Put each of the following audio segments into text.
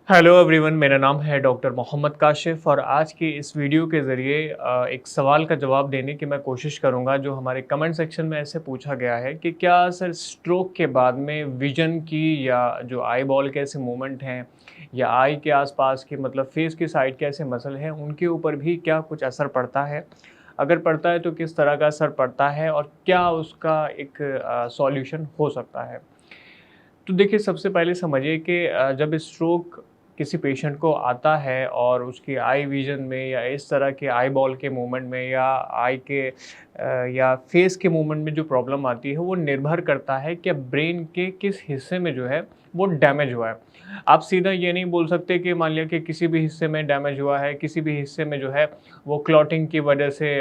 Hello everyone, मेरा नाम है डॉक्टर मोहम्मद काशिफ़ और आज की इस वीडियो के ज़रिए एक सवाल का जवाब देने की मैं कोशिश करूंगा जो हमारे कमेंट सेक्शन में ऐसे पूछा गया है कि क्या सर स्ट्रोक के बाद में विज़न की या जो आई बॉल के ऐसे मूवमेंट हैं या आई के आसपास के मतलब फेस की साइड के ऐसे मसल हैं उनके ऊपर भी क्या कुछ असर पड़ता है? अगर पड़ता है तो किस तरह का असर पड़ता है और क्या उसका एक सॉल्यूशन हो सकता है? तो देखिए, सबसे पहले समझिए कि जब स्ट्रोक किसी पेशेंट को आता है और उसकी आई विज़न में या इस तरह के आई बॉल के मूवमेंट में या आई के या फेस के मूवमेंट में जो प्रॉब्लम आती है, वो निर्भर करता है कि ब्रेन के किस हिस्से में जो है वो डैमेज हुआ है। आप सीधा ये नहीं बोल सकते कि मान लिया कि किसी भी हिस्से में डैमेज हुआ है, किसी भी हिस्से में जो है वो क्लॉटिंग की वजह से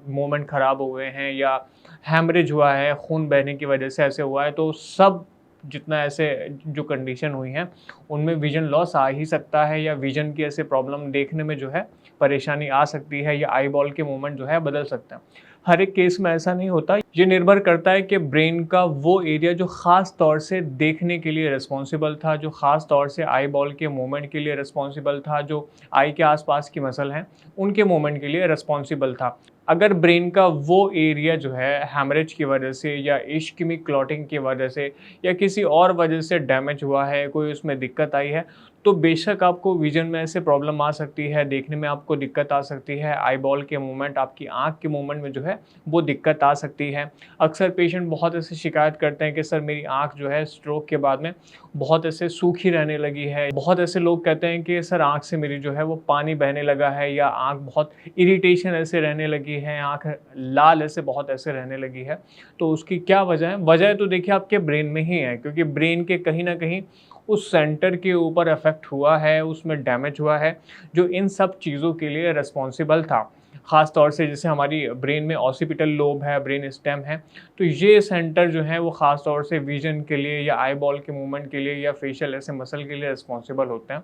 मूवमेंट ख़राब हुए हैं या हैमरेज हुआ है, खून बहने की वजह से ऐसे हुआ है, तो सब जितना ऐसे जो कंडीशन हुई हैं, उनमें विज़न लॉस आ ही सकता है या विज़न की ऐसे प्रॉब्लम देखने में जो है परेशानी आ सकती है या आई बॉल के मूवमेंट जो है बदल सकते हैं। हर एक केस में ऐसा नहीं होता, ये निर्भर करता है कि ब्रेन का वो एरिया जो ख़ास तौर से देखने के लिए रिस्पॉन्सिबल था, जो ख़ास तौर से आई बॉल के मूवमेंट के लिए रिस्पॉन्सिबल था, जो आई के आस-पास की मसल हैं, उनके मूवमेंट के लिए रिस्पॉन्सिबल था। अगर ब्रेन का वो एरिया जो है हैमरेज की वजह से या इश्केमिक क्लॉटिंग की वजह से या किसी और वजह से डैमेज हुआ है, कोई उसमें दिक्कत आई है, तो बेशक आपको विज़न में ऐसे प्रॉब्लम आ सकती है, देखने में आपको दिक्कत आ सकती है, आई बॉल के मूवमेंट, आपकी आँख के मूवमेंट में जो है वो दिक्कत आ सकती है। अक्सर पेशेंट बहुत ऐसे शिकायत करते हैं कि सर मेरी आँख जो है स्ट्रोक के बाद में बहुत ऐसे सूखी रहने लगी है। बहुत ऐसे लोग कहते हैं कि सर आँख से मेरी जो है वो पानी बहने लगा है या आँख बहुत इरिटेशन ऐसे रहने लगी है, आँख लाल ऐसे बहुत ऐसे रहने लगी है। तो उसकी क्या वजह है? वजह तो देखिए आपके ब्रेन में ही है, क्योंकि ब्रेन के कहीं न कहीं उस सेंटर के ऊपर इफ़ेक्ट हुआ है, उसमें डैमेज हुआ है, जो इन सब चीज़ों के लिए रिस्पॉन्सिबल था। ख़ास तौर से जैसे हमारी ब्रेन में ऑसिपिटल लोब है, ब्रेन स्टेम है, तो ये सेंटर जो है वो ख़ास तौर से विज़न के लिए या आई बॉल के मूवमेंट के लिए या फेशियल ऐसे मसल के लिए रिस्पॉन्सिबल होते हैं।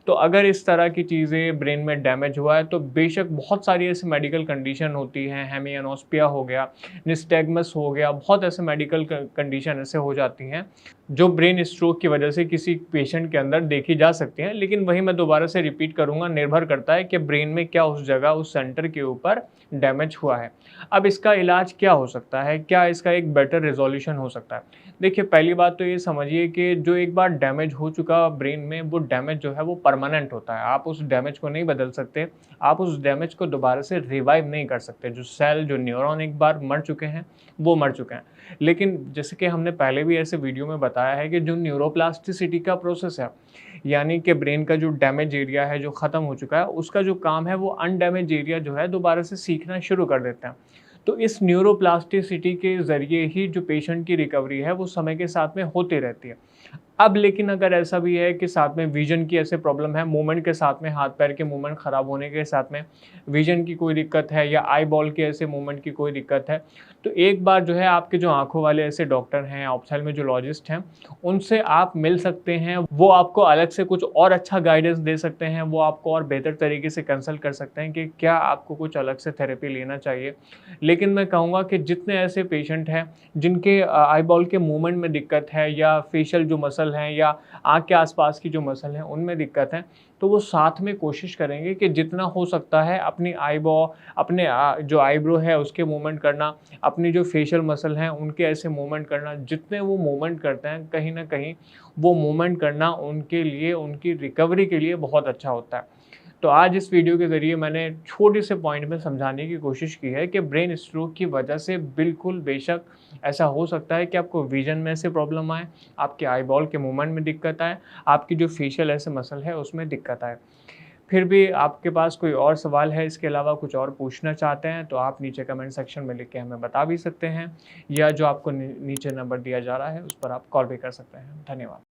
तो अगर इस तरह की चीज़ें ब्रेन में डैमेज हुआ है तो बेशक बहुत सारी ऐसी मेडिकल कंडीशन होती हैं, हेमियानोस्पिया हो गया, निस्टैग्मस हो गया, बहुत ऐसे मेडिकल कंडीशन ऐसे हो जाती हैं जो ब्रेन स्ट्रोक की वजह से किसी पेशेंट के अंदर देखी जा सकती हैं। लेकिन वही मैं दोबारा से रिपीट करूँगा, निर्भर करता है कि ब्रेन में क्या उस जगह, उस सेंटर के ऊपर डैमेज हुआ है। अब इसका इलाज क्या हो सकता है? क्या इसका एक बेटर रिज़ॉल्यूशन हो सकता है? देखिए, पहली बात तो ये समझिए कि जो एक बार डैमेज हो चुका ब्रेन में, वो डैमेज जो है वो परमानेंट होता है। आप उस डैमेज को नहीं बदल सकते, आप उस डैमेज को दोबारा से रिवाइव नहीं कर सकते। जो सेल, जो न्यूरॉन एक बार मर चुके हैं, वो मर चुके हैं। लेकिन जैसे कि हमने पहले भी ऐसे वीडियो में बताया है कि जो न्यूरोप्लास्टिसिटी का प्रोसेस है, यानी कि ब्रेन का जो डैमेज एरिया है, जो ख़त्म हो चुका है, उसका जो काम है वो अनडैमेज एरिया जो है दोबारा से सीखना शुरू कर देते हैं। तो इस न्यूरोप्लास्टिसिटी के ज़रिए ही जो पेशेंट की रिकवरी है वो समय के साथ में होती रहती है। अब लेकिन अगर ऐसा भी है कि साथ में विज़न की ऐसे प्रॉब्लम है, मूवमेंट के साथ में हाथ-पैर के मूवमेंट ख़राब होने के साथ में विज़न की कोई दिक्कत है या आई बॉल के ऐसे मूवमेंट की कोई दिक्कत है, तो एक बार जो है आपके जो आँखों वाले ऐसे डॉक्टर हैं, ऑप्थेल्मोलॉजिस्ट हैं, उनसे आप मिल सकते हैं। वो आपको अलग से कुछ और अच्छा गाइडेंस दे सकते हैं, वो आपको और बेहतर तरीके से कंसल्ट कर सकते हैं कि क्या आपको कुछ अलग से थेरेपी लेना चाहिए। लेकिन मैं कहूँगा कि जितने ऐसे पेशेंट हैं जिनके आई बॉल के मूवमेंट में दिक्कत है या फेशियल जो मसल हैं या आँख के आसपास की जो मसल हैं उनमें दिक्कत है, तो वो साथ में कोशिश करेंगे कि जितना हो सकता है अपनी अपने जो आईब्रो है उसके मूवमेंट करना, अपनी जो फेशियल मसल हैं उनके ऐसे मूवमेंट करना, जितने वो मूवमेंट करते हैं कहीं न कहीं वो मूवमेंट करना उनके लिए, उनकी रिकवरी के लिए बहुत अच्छा होता है। तो आज इस वीडियो के ज़रिए मैंने छोटे से पॉइंट में समझाने की कोशिश की है कि ब्रेन स्ट्रोक की वजह से बिल्कुल बेशक ऐसा हो सकता है कि आपको विज़न में से प्रॉब्लम आए, आपके आईबॉल के मूवमेंट में दिक्कत आए, आपकी जो फेशियल ऐसे मसल है उसमें दिक्कत आए। फिर भी आपके पास कोई और सवाल है, इसके अलावा कुछ और पूछना चाहते हैं तो आप नीचे कमेंट सेक्शन में लिख के हमें बता भी सकते हैं या जो आपको नीचे नंबर दिया जा रहा है उस पर आप कॉल भी कर सकते हैं। धन्यवाद।